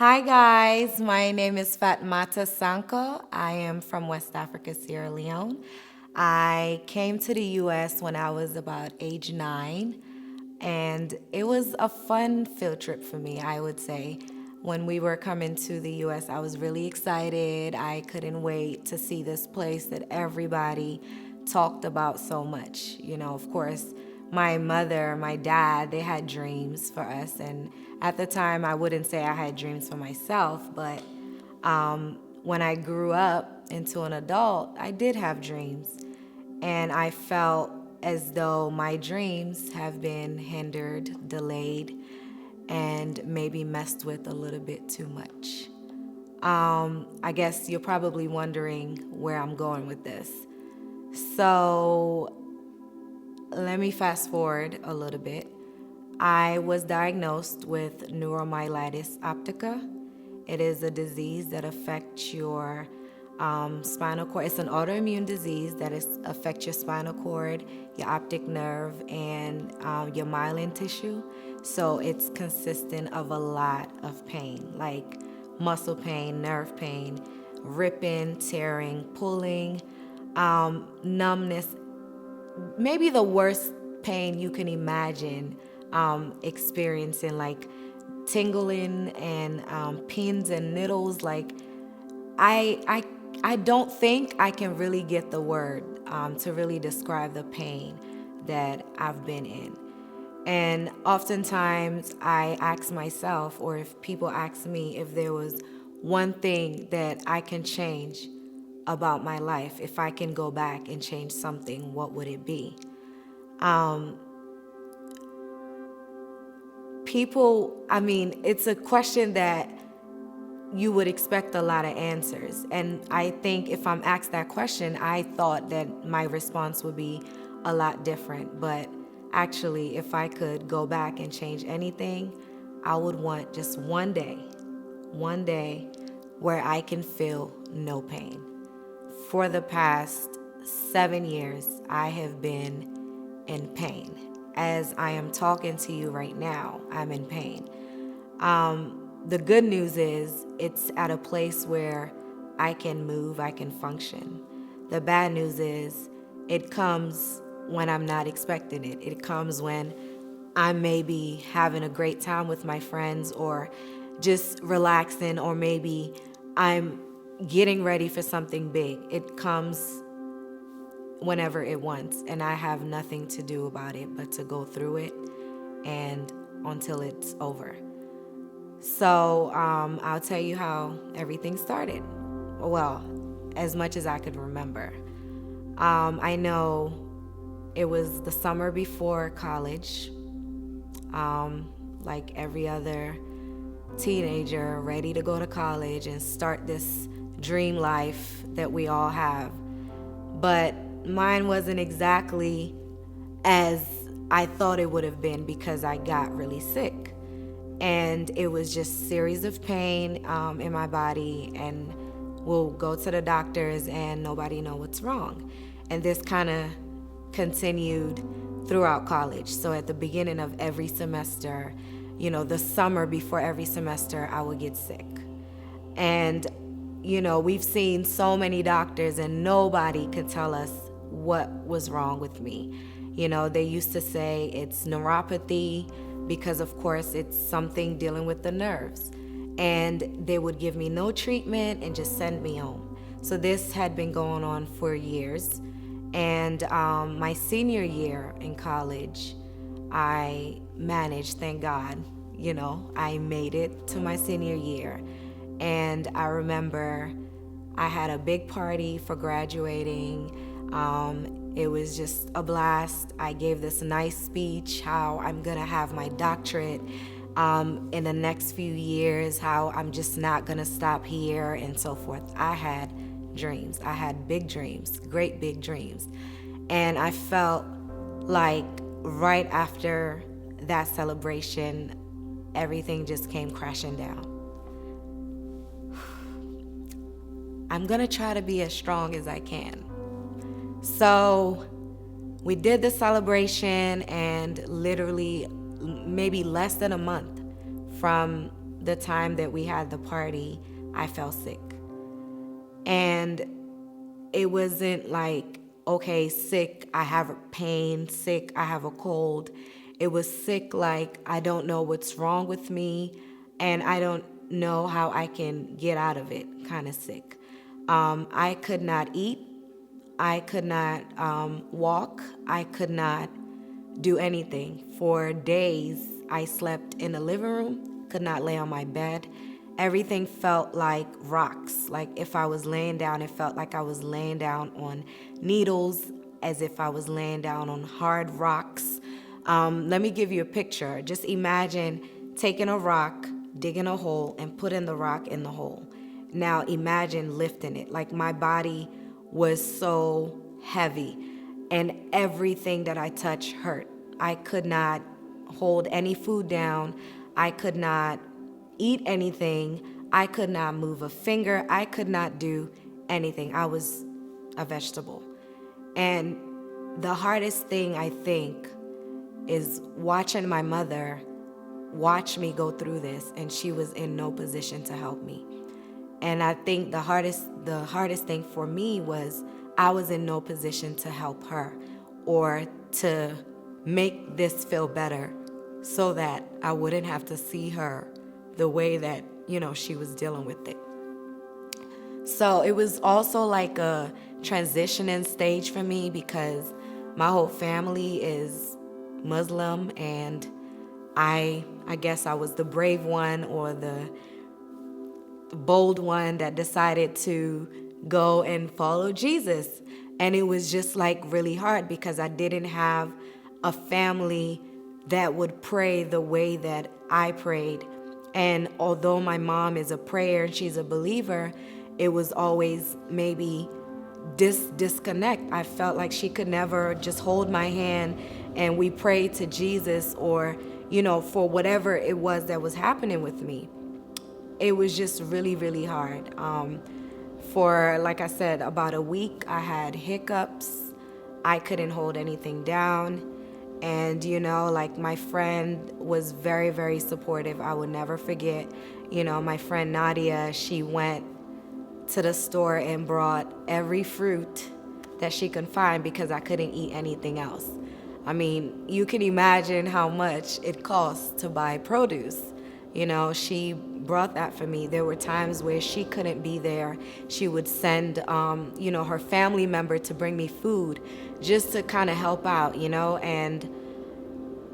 Hi guys, my name is Fatmata Sanko. I am from West Africa, Sierra Leone. I came to the US when I was about age 9, and it was a fun field trip for me, I would say. When we were coming to the US, I was really excited. I couldn't wait to see this place that everybody talked about so much. Of course, my mother, my dad, they had dreams for us. And at the time, I wouldn't say I had dreams for myself, but when I grew up into an adult, I did have dreams. And I felt as though my dreams have been hindered, delayed, and maybe messed with a little bit too much. I guess you're probably wondering where I'm going with this. So let me fast forward a little bit. I was diagnosed with Neuromyletis optica. It is a disease that affects your spinal cord. It's an autoimmune disease that affects your spinal cord, your optic nerve, and your myelin tissue. So it's consistent of a lot of pain, like muscle pain, nerve pain, ripping, tearing, pulling, numbness, maybe the worst pain you can imagine experiencing, like tingling and pins and needles. Like I don't think I can really get the word to really describe the pain that I've been in. And oftentimes I ask myself, or if people ask me, if there was one thing that I can change about my life, if I can go back and change something, what would it be? It's a question that you would expect a lot of answers. And I think if I'm asked that question, I thought that my response would be a lot different. But actually, if I could go back and change anything, I would want just one day where I can feel no pain. For the past 7 years, I have been in pain. As I am talking to you right now, I'm in pain. The good news is it's at a place where I can move, I can function. The bad news is it comes when I'm not expecting it. It comes when I may be having a great time with my friends, or just relaxing, or maybe I'm getting ready for something big. It comes whenever it wants, and I have nothing to do about it but to go through it and until it's over. So I'll tell you how everything started. Well, as much as I could remember. I know it was the summer before college, like every other teenager ready to go to college and start this dream life that we all have. But mine wasn't exactly as I thought it would have been, because I got really sick. And it was just series of pain in my body, and we'll go to the doctors and nobody know what's wrong. And this kind of continued throughout college. So at the beginning of every semester, the summer before every semester, I would get sick. And we've seen so many doctors and nobody could tell us what was wrong with me. They used to say it's neuropathy, because of course it's something dealing with the nerves. And they would give me no treatment and just send me home. So this had been going on for years. And my senior year in college, I managed, thank God, I made it to my senior year. And I remember I had a big party for graduating. It was just a blast. I gave this nice speech, how I'm gonna have my doctorate in the next few years, how I'm just not gonna stop here, and so forth. I had dreams. I had big dreams, great big dreams. And I felt like right after that celebration, everything just came crashing down. I'm gonna try to be as strong as I can. So we did the celebration, and literally maybe less than a month from the time that we had the party, I fell sick. And it wasn't like, okay, sick, I have pain, sick, I have a cold. It was sick like, I don't know what's wrong with me, and I don't know how I can get out of it, kind of sick. I could not eat. I could not walk. I could not do anything. For days, I slept in the living room, could not lay on my bed. Everything felt like rocks. Like if I was laying down, it felt like I was laying down on needles, as if I was laying down on hard rocks. Let me give you a picture. Just imagine taking a rock, digging a hole, and putting the rock in the hole. Now imagine lifting it. Like my body was so heavy, and everything that I touched hurt. I could not hold any food down. I could not eat anything. I could not move a finger. I could not do anything. I was a vegetable. And the hardest thing, I think, is watching my mother watch me go through this, and she was in no position to help me. And I think the hardest thing for me was I was in no position to help her or to make this feel better so that I wouldn't have to see her the way that, she was dealing with it. So it was also like a transitioning stage for me because my whole family is Muslim, and I guess I was the brave one or the bold one that decided to go and follow Jesus. And it was just like really hard because I didn't have a family that would pray the way that I prayed. And although my mom is a prayer and she's a believer, it was always maybe disconnect. I felt like she could never just hold my hand and we prayed to Jesus or, for whatever it was that was happening with me. It was just really, really hard. For, like I said, about a week, I had hiccups. I couldn't hold anything down. And, like my friend was very, very supportive. I would never forget, my friend Nadia, she went to the store and brought every fruit that she could find because I couldn't eat anything else. I mean, you can imagine how much it costs to buy produce. She brought that for me. There were times where she couldn't be there. She would send, her family member to bring me food just to kind of help out, and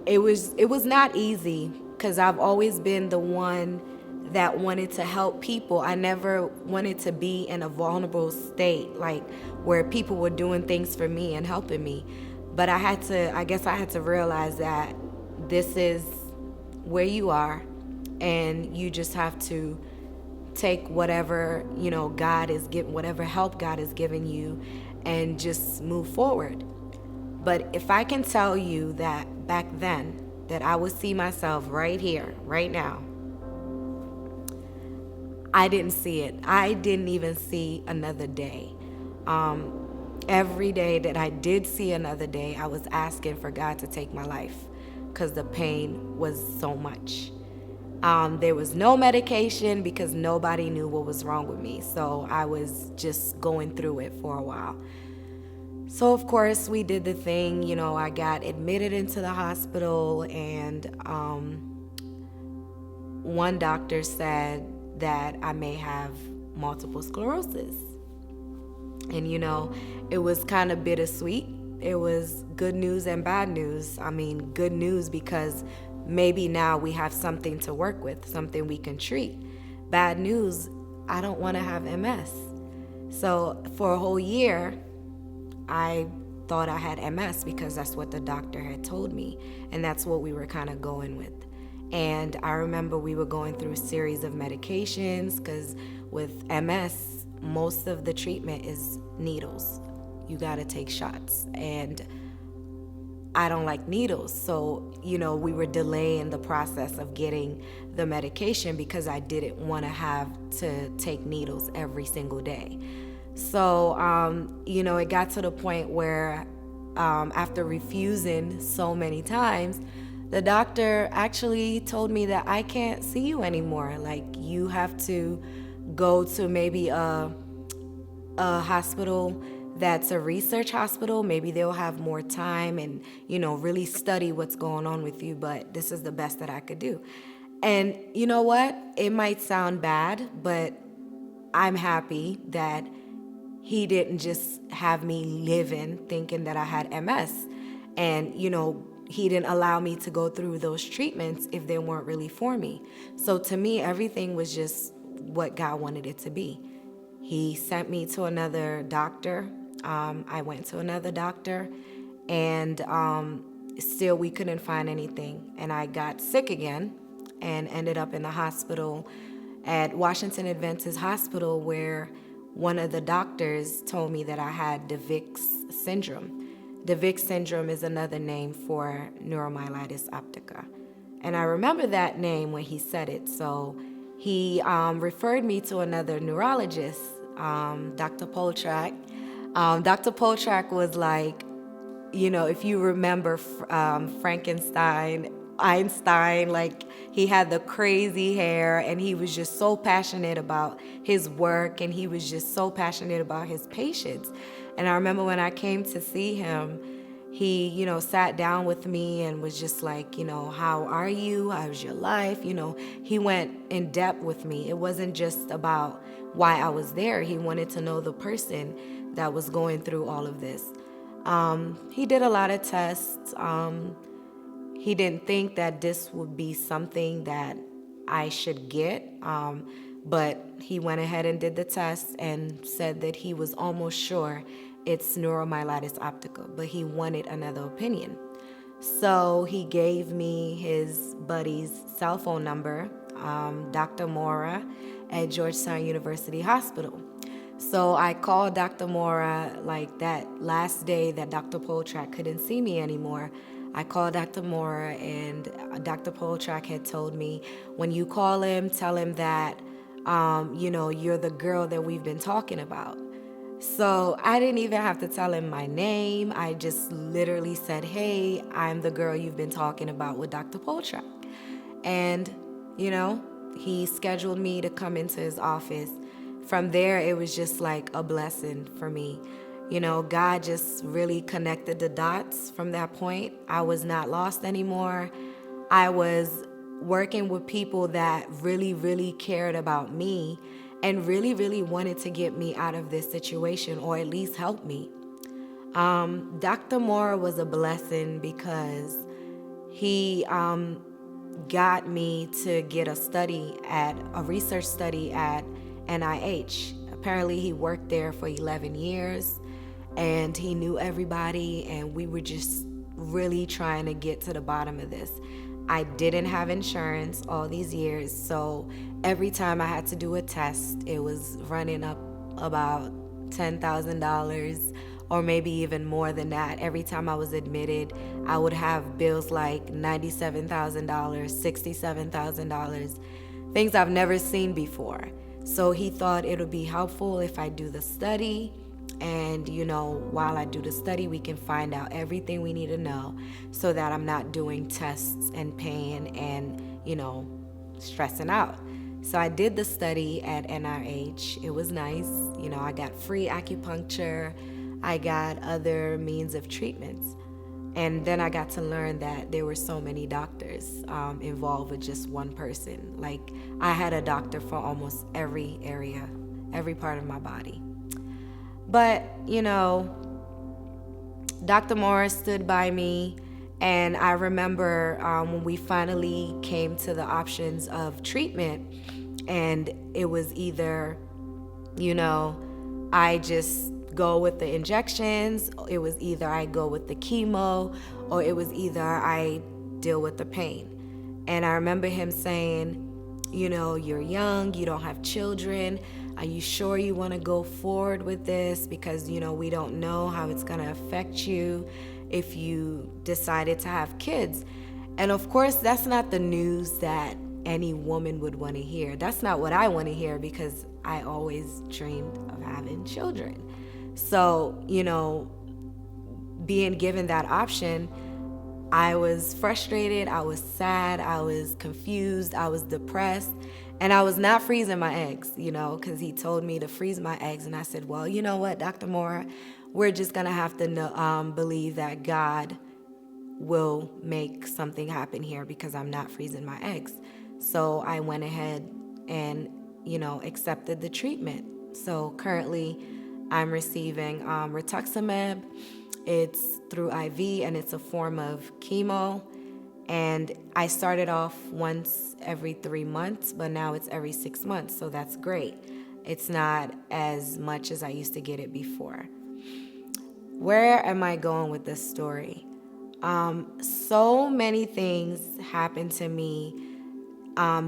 it was not easy because I've always been the one that wanted to help people. I never wanted to be in a vulnerable state, like where people were doing things for me and helping me. But I guess I had to realize that this is where you are, and you just have to take whatever, whatever help God is giving you and just move forward. But if I can tell you that back then, that I would see myself right here, right now, I didn't see it. I didn't even see another day. Every day that I did see another day, I was asking for God to take my life because the pain was so much. There was no medication because nobody knew what was wrong with me. So I was just going through it for a while. So of course we did the thing, I got admitted into the hospital, and one doctor said that I may have multiple sclerosis. And it was kind of bittersweet. It was good news and bad news. I mean, good news because maybe now we have something to work with, something we can treat. Bad news, I don't want to have MS. So for a whole year, I thought I had MS because that's what the doctor had told me, and that's what we were kind of going with. And I remember we were going through a series of medications because with MS, most of the treatment is needles. You got to take shots, and I don't like needles. So, we were delaying the process of getting the medication because I didn't want to have to take needles every single day. So, it got to the point where after refusing so many times, The doctor actually told me that I can't see you anymore. Like, you have to go to maybe a hospital that's a research hospital. Maybe they'll have more time and, really study what's going on with you, but this is the best that I could do. And you know what? It might sound bad, but I'm happy that he didn't just have me living thinking that I had MS. And, he didn't allow me to go through those treatments if they weren't really for me. So to me, everything was just what God wanted it to be. He sent me to another doctor. I went to another doctor, and still we couldn't find anything. And I got sick again and ended up in the hospital at Washington Adventist Hospital, where one of the doctors told me that I had de Vick's syndrome. De Vick syndrome is another name for Neuromyletis optica. And I remember that name when he said it. So he referred me to another neurologist, Dr. Poltrak. Dr. Poltrak was like, if you remember Frankenstein, Einstein, like, he had the crazy hair, and he was just so passionate about his work, and he was just so passionate about his patients. And I remember when I came to see him, he, sat down with me and was just like, how are you? How's your life? He went in depth with me. It wasn't just about why I was there. He wanted to know the person that was going through all of this. He did a lot of tests. He didn't think that this would be something that I should get, but he went ahead and did the test and said that he was almost sure it's neuromyelitis optica, but he wanted another opinion. So he gave me his buddy's cell phone number, Dr. Mora at Georgetown University Hospital. So I called Dr. Mora like that last day that Dr. Poltrak couldn't see me anymore. I called Dr. Mora, and Dr. Poltrak had told me, when you call him, tell him that, you're the girl that we've been talking about. So I didn't even have to tell him my name. I just literally said, hey, I'm the girl you've been talking about with Dr. Poltrak. And, he scheduled me to come into his office. From there, it was just like a blessing for me. God just really connected the dots from that point. I was not lost anymore. I was working with people that really, really cared about me and really, really wanted to get me out of this situation, or at least help me. Dr. Moore was a blessing because he got me to get a research study at NIH. Apparently he worked there for 11 years and he knew everybody, and we were just really trying to get to the bottom of this. I didn't have insurance all these years, so every time I had to do a test, it was running up about $10,000 or maybe even more than that. Every time I was admitted, I would have bills like $97,000, $67,000, things I've never seen before. So he thought it would be helpful if I do the study. And, while I do the study, we can find out everything we need to know so that I'm not doing tests and paying and, stressing out. So I did the study at NIH. It was nice. I got free acupuncture. I got other means of treatments. And then I got to learn that there were so many doctors involved with just one person. Like, I had a doctor for almost every area, every part of my body. But, Dr. Morris stood by me, and I remember when we finally came to the options of treatment, and it was either, I just go with the injections, it was either I go with the chemo, or it was either I deal with the pain. And I remember him saying, you're young, you don't have children. Are you sure you want to go forward with this? Because, we don't know how it's going to affect you if you decided to have kids. And of course, that's not the news that any woman would want to hear. That's not what I want to hear, because I always dreamed of having children. So, being given that option, I was frustrated, I was sad, I was confused, I was depressed, and I was not freezing my eggs, because he told me to freeze my eggs. And I said, well, you know what, Dr. Moore, we're just going to have to believe that God will make something happen here because I'm not freezing my eggs. So I went ahead and, accepted the treatment. So currently I'm receiving rituximab. It's through IV and it's a form of chemo. And I started off once every 3 months, but now it's every 6 months. So that's great. It's not as much as I used to get it before. Where am I going with this story? So many things happened to me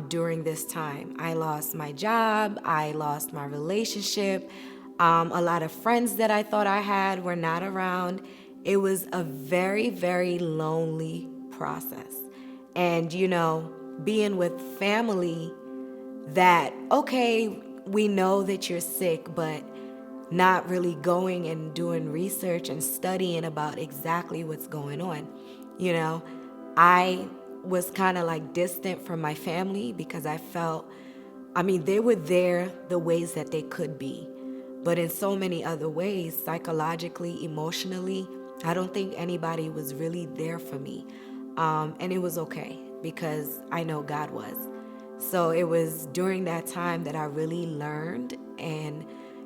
during this time. I lost my job. I lost my relationship. A lot of friends that I thought I had were not around. It was a very, very lonely process. And, being with family that, okay, we know that you're sick, but not really going and doing research and studying about exactly what's going on. I was kind of like distant from my family because I felt, they were there the ways that they could be, but in so many other ways, psychologically, emotionally, I don't think anybody was really there for me. And it was okay because I know God was. So it was during that time that I really learned and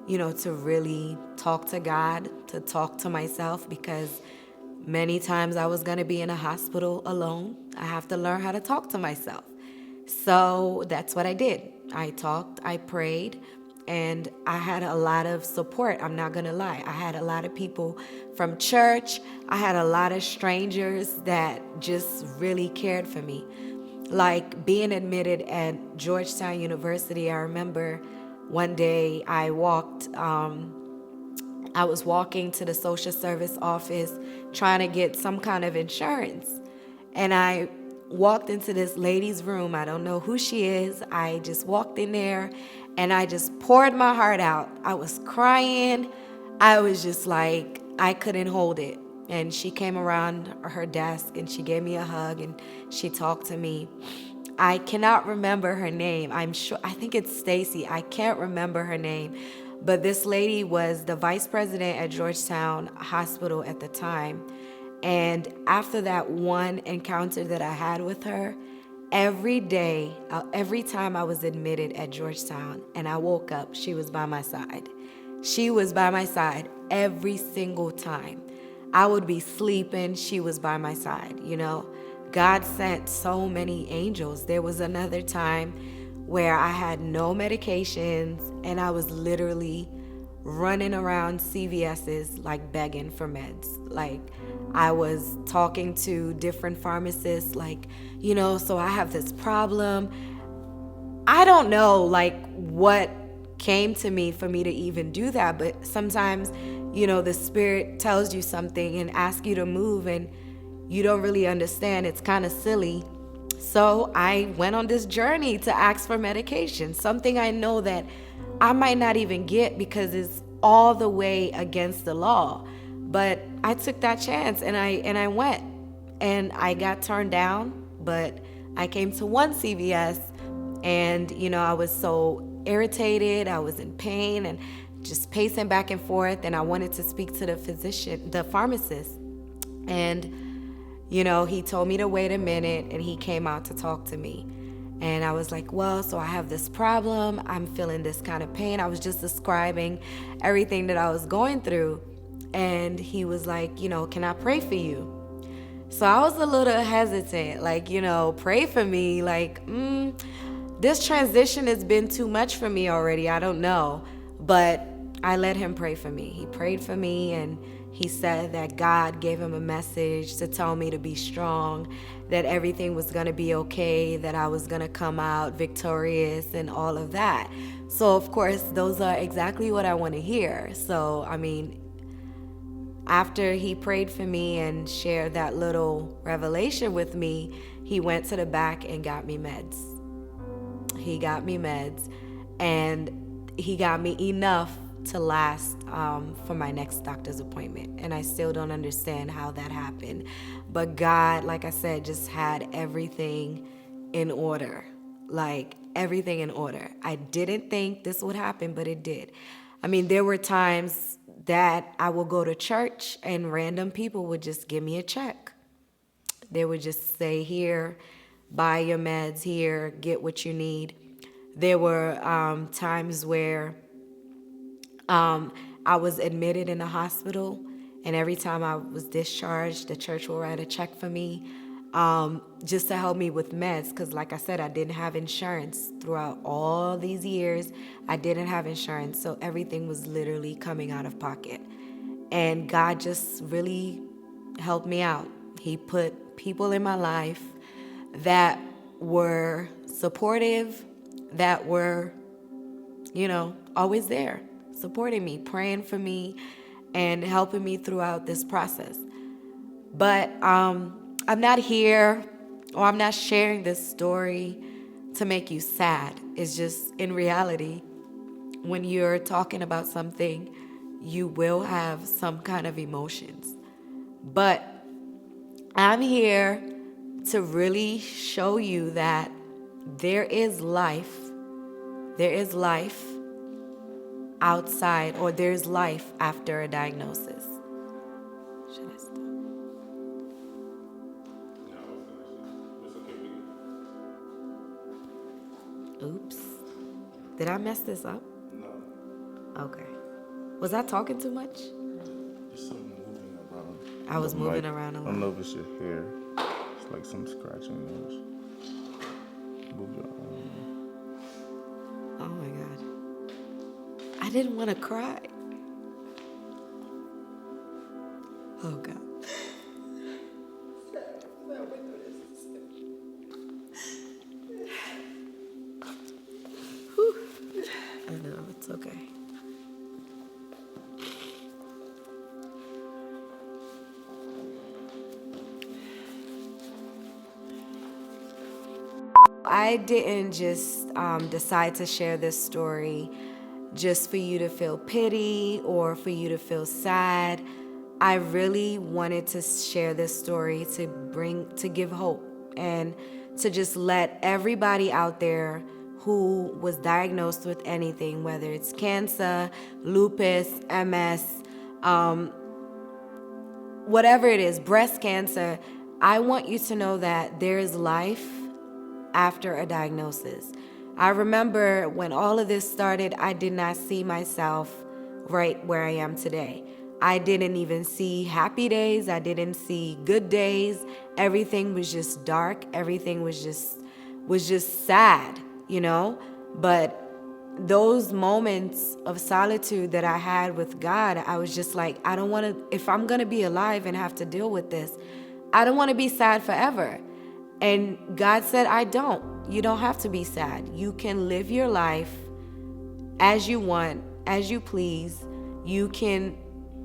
to really talk to God, to talk to myself, because many times I was going to be in a hospital alone. I have to learn how to talk to myself. So that's what I did. I talked, I prayed, and I had a lot of support. I'm not going to lie. I had a lot of people from church. I had a lot of strangers that just really cared for me. Like being admitted at Georgetown University, I remember one day I was walking to the social service office trying to get some kind of insurance. And I walked into this lady's room. I don't know who she is. I just walked in there and I just poured my heart out. I was crying. I was just like, I couldn't hold it. And she came around her desk and she gave me a hug and she talked to me. I cannot remember her name. I think it's Stacy. I can't remember her name. But this lady was the vice president at Georgetown Hospital at the time. And after that one encounter that I had with her, every day, every time I was admitted at Georgetown and I woke up, she was by my side. She was by my side every single time. I would be sleeping, she was by my side, God sent so many angels. There was another time where I had no medications and I was literally running around CVS's like begging for meds. Like I was talking to different pharmacists like, so I have this problem. I don't know like what came to me for me to even do that, but sometimes, the Spirit tells you something and asks you to move and you don't really understand. It's kind of silly. So I went on this journey to ask for medication, something I know that I might not even get because it's all the way against the law. But I took that chance and I went and I got turned down, but I came to one CVS and, I was so irritated. I was in pain and just pacing back and forth. And I wanted to speak to the pharmacist. And he told me to wait a minute and he came out to talk to me. And I was like, well, so I have this problem. I'm feeling this kind of pain. I was just describing everything that I was going through. And he was like, can I pray for you? So I was a little hesitant, like, pray for me. Like, this transition has been too much for me already. I don't know. But I let him pray for me. He prayed for me and he said that God gave him a message to tell me to be strong, that everything was going to be okay, that I was going to come out victorious and all of that. So, of course, those are exactly what I want to hear. So, after he prayed for me and shared that little revelation with me, he went to the back and got me meds. He got me meds and he got me enough to last for my next doctor's appointment. And I still don't understand how that happened. But God, like I said, just had everything in order. Like everything in order. I didn't think this would happen, but it did. I mean, there were times that I would go to church and random people would just give me a check. They would just say, here, buy your meds, here, get what you need. There were times where I was admitted in a hospital, and every time I was discharged, the church will write a check for me just to help me with meds. Because like I said, I didn't have insurance throughout all these years. I didn't have insurance, so everything was literally coming out of pocket. And God just really helped me out. He put people in my life that were supportive, that were, always there, supporting me, praying for me, and helping me throughout this process. But I'm not here, or I'm not sharing this story to make you sad. It's just, in reality, when you're talking about something, you will have some kind of emotions. But I'm here to really show you that there is life. There is life outside, or there's life after a diagnosis. Should I stop? It's okay with you. Oops. Did I mess this up? No. Okay. Was I talking too much? There's some moving around. I was moving around a I lot. don't know if it's your hair. It's like some scratching noise. Move your arm. Oh my God. I didn't want to cry. Oh God. Whew. I know, it's okay. I didn't just decide to share this story just for you to feel pity or for you to feel sad. I really wanted to share this story to give hope and to just let everybody out there who was diagnosed with anything, whether it's cancer, lupus, MS, whatever it is, breast cancer, I want you to know that there is life after a diagnosis. I remember when all of this started, I did not see myself right where I am today. I didn't even see happy days. I didn't see good days. Everything was just dark. Everything was just sad, But those moments of solitude that I had with God, I was just like, I don't want to, if I'm going to be alive and have to deal with this, I don't want to be sad forever. And God said, you don't have to be sad. You can live your life as you want, as you please. You can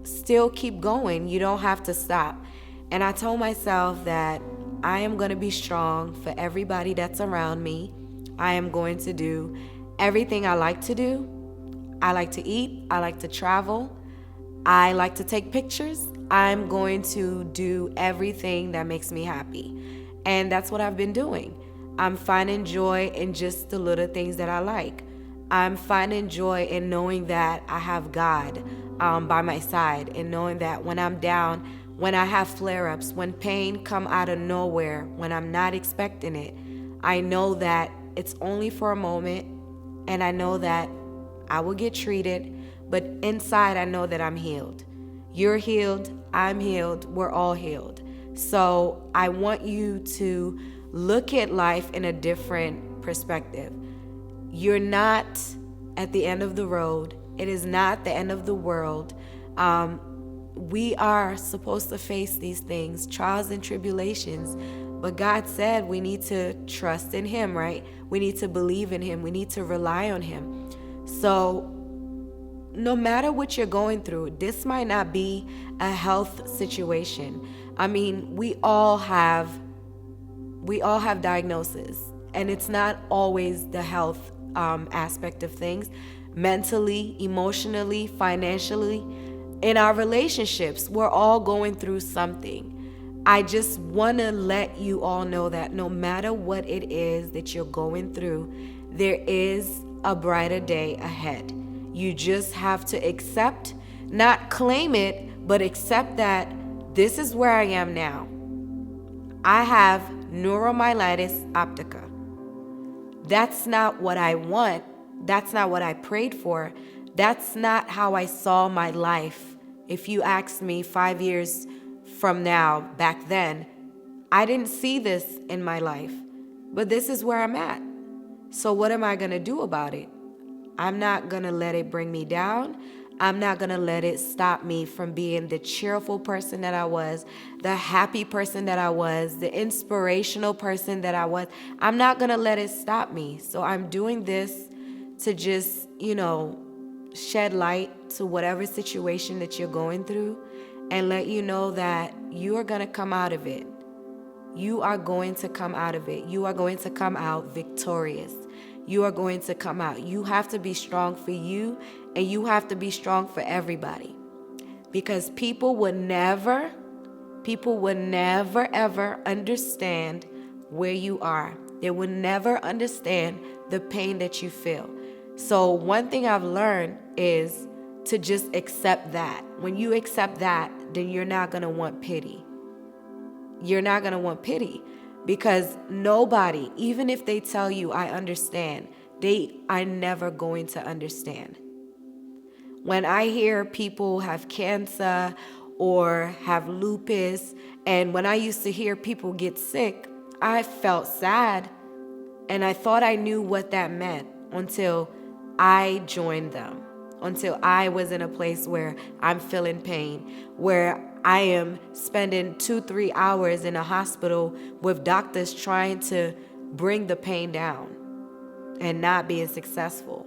still keep going. You don't have to stop. And I told myself that I am going to be strong for everybody that's around me. I am going to do everything I like to do. I like to eat. I like to travel. I like to take pictures. I'm going to do everything that makes me happy. And that's what I've been doing. I'm finding joy in just the little things that I like. I'm finding joy in knowing that I have God by my side, and knowing that when I'm down, when I have flare-ups, when pain come out of nowhere, when I'm not expecting it, I know that it's only for a moment, and I know that I will get treated, but inside I know that I'm healed. You're healed, I'm healed, we're all healed. So I want you to look at life in a different perspective. You're not at the end of the road. It is not the end of the world. We are supposed to face these things, trials and tribulations. But God said we need to trust in Him, right? We need to believe in Him. We need to rely on Him. So no matter what you're going through, this might not be a health situation. I mean, we all have diagnoses, and it's not always the health aspect of things, mentally, emotionally, financially, in our relationships. We're all going through something. I just want to let you all know that no matter what it is that you're going through, there is a brighter day ahead. You just have to accept, not claim it, but accept that this is where I am now. I have neuromyelitis optica. That's not what I want. That's not what I prayed for. That's not how I saw my life. If you asked me 5 years from now, back then, I didn't see this in my life. But this is where I'm at. So what am I going to do about it? I'm not going to let it bring me down. I'm not going to let it stop me from being the cheerful person that I was, the happy person that I was, the inspirational person that I was. I'm not going to let it stop me. So I'm doing this to just, shed light to whatever situation that you're going through and let you know that you are going to come out of it. You are going to come out of it. You are going to come out victorious. You are going to come out. You have to be strong for you, and you have to be strong for everybody. Because people would never ever understand where you are. They would never understand the pain that you feel. So one thing I've learned is to just accept that. When you accept that, then you're not going to want pity. You're not going to want pity. Because nobody, even if they tell you I understand, they are never going to understand. When I hear people have cancer or have lupus, and when I used to hear people get sick, I felt sad. And I thought I knew what that meant until I joined them, until I was in a place where I'm feeling pain, where I am spending 2-3 hours in a hospital with doctors trying to bring the pain down and not being successful.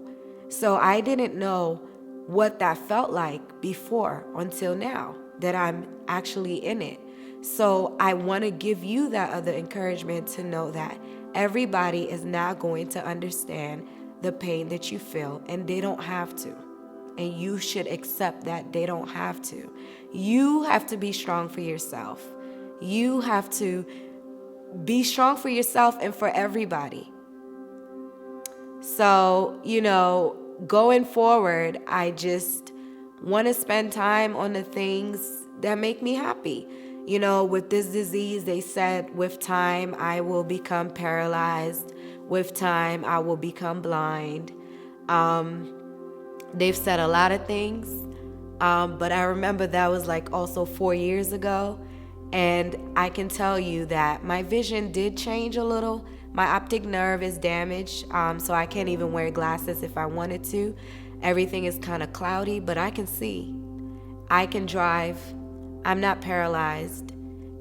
So I didn't know what that felt like before until now that I'm actually in it. So I want to give you that other encouragement to know that everybody is not going to understand the pain that you feel, and they don't have to. And you should accept that they don't have to. You have to be strong for yourself. You have to be strong for yourself and for everybody. So, going forward, I just want to spend time on the things that make me happy. With this disease, they said with time, I will become paralyzed. With time, I will become blind. They've said a lot of things, but I remember that was also 4 years ago. And I can tell you that my vision did change a little. My optic nerve is damaged, so I can't even wear glasses if I wanted to. Everything is kind of cloudy, but I can see. I can drive. I'm not paralyzed,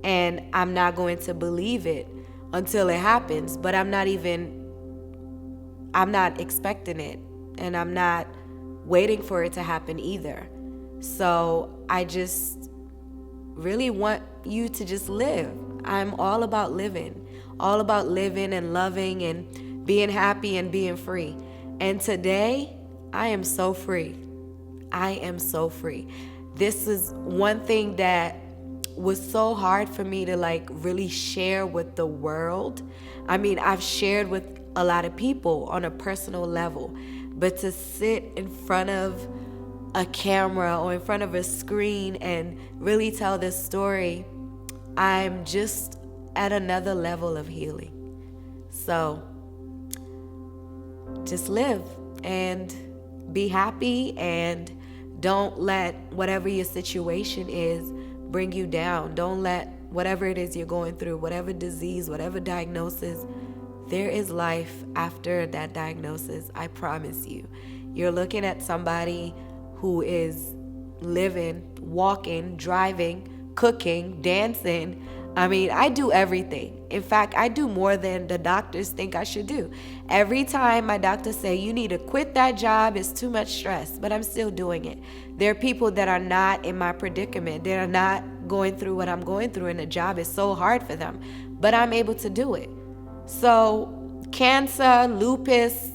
and I'm not going to believe it until it happens, but I'm not expecting it, and I'm not waiting for it to happen either. So I just really want you to just live. I'm all about living and loving and being happy and being free. And today, I am so free. I am so free. This is one thing that was so hard for me to really share with the world. I mean, I've shared with a lot of people on a personal level, but to sit in front of a camera or in front of a screen and really tell this story, I'm just at another level of healing. So just live and be happy, and don't let whatever your situation is bring you down. Don't let whatever it is you're going through, whatever disease, whatever diagnosis, there is life after that diagnosis. I promise you. You're looking at somebody who is living, walking, driving, cooking, dancing. I mean, I do everything. In fact, I do more than the doctors think I should do. Every time my doctors say, you need to quit that job, it's too much stress, but I'm still doing it. There are people that are not in my predicament. They are not going through what I'm going through, and the job is so hard for them, but I'm able to do it. So cancer, lupus,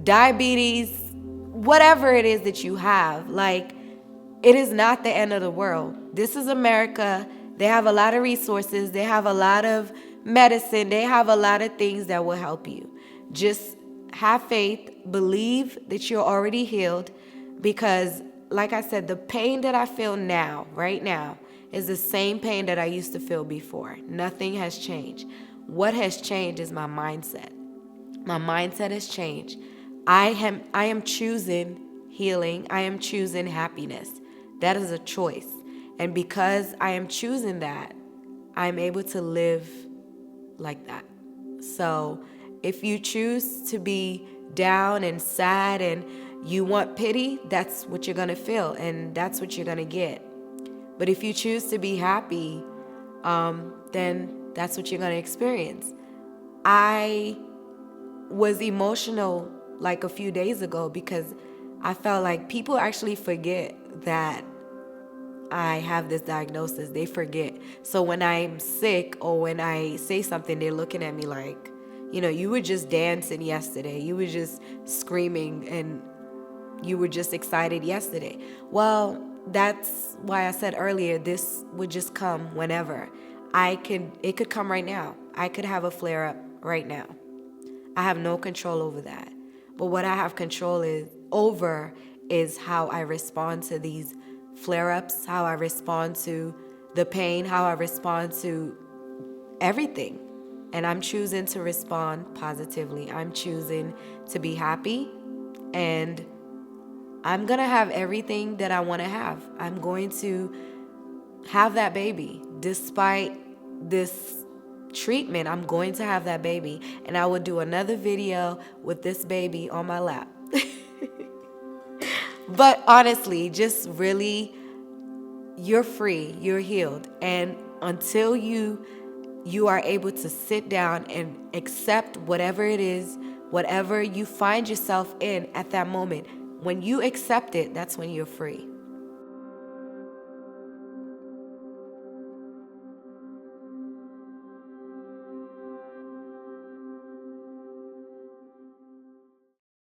diabetes, whatever it is that you have, like, it is not the end of the world. This is America. They have a lot of resources. They have a lot of medicine. They have a lot of things that will help you. Just have faith, believe that you're already healed, because like I said, the pain that I feel now, right now, is the same pain that I used to feel before. Nothing has changed. What has changed is my mindset. My mindset has changed. I am choosing healing. I am choosing happiness. That is a choice. And because I am choosing that, I'm able to live like that. So if you choose to be down and sad and you want pity, that's what you're going to feel, and that's what you're going to get. But if you choose to be happy, then that's what you're going to experience. I was emotional like a few days ago because I felt like people actually forget that I have this diagnosis. They forget. So when I'm sick or when I say something, they're looking at me like, you were just dancing yesterday. You were just screaming and you were just excited yesterday. Well, that's why I said earlier, this would just come whenever. It could come right now. I could have a flare up right now. I have no control over that. But what I have control over is how I respond to these flare-ups, how I respond to the pain, how I respond to everything. And I'm choosing to respond positively. I'm choosing to be happy, and I'm going to have everything that I want to have. I'm going to have that baby. Despite this treatment, I'm going to have that baby. And I will do another video with this baby on my lap. But honestly, just really, you're free, you're healed. And until you are able to sit down and accept whatever it is, whatever you find yourself in at that moment, when you accept it, that's when you're free.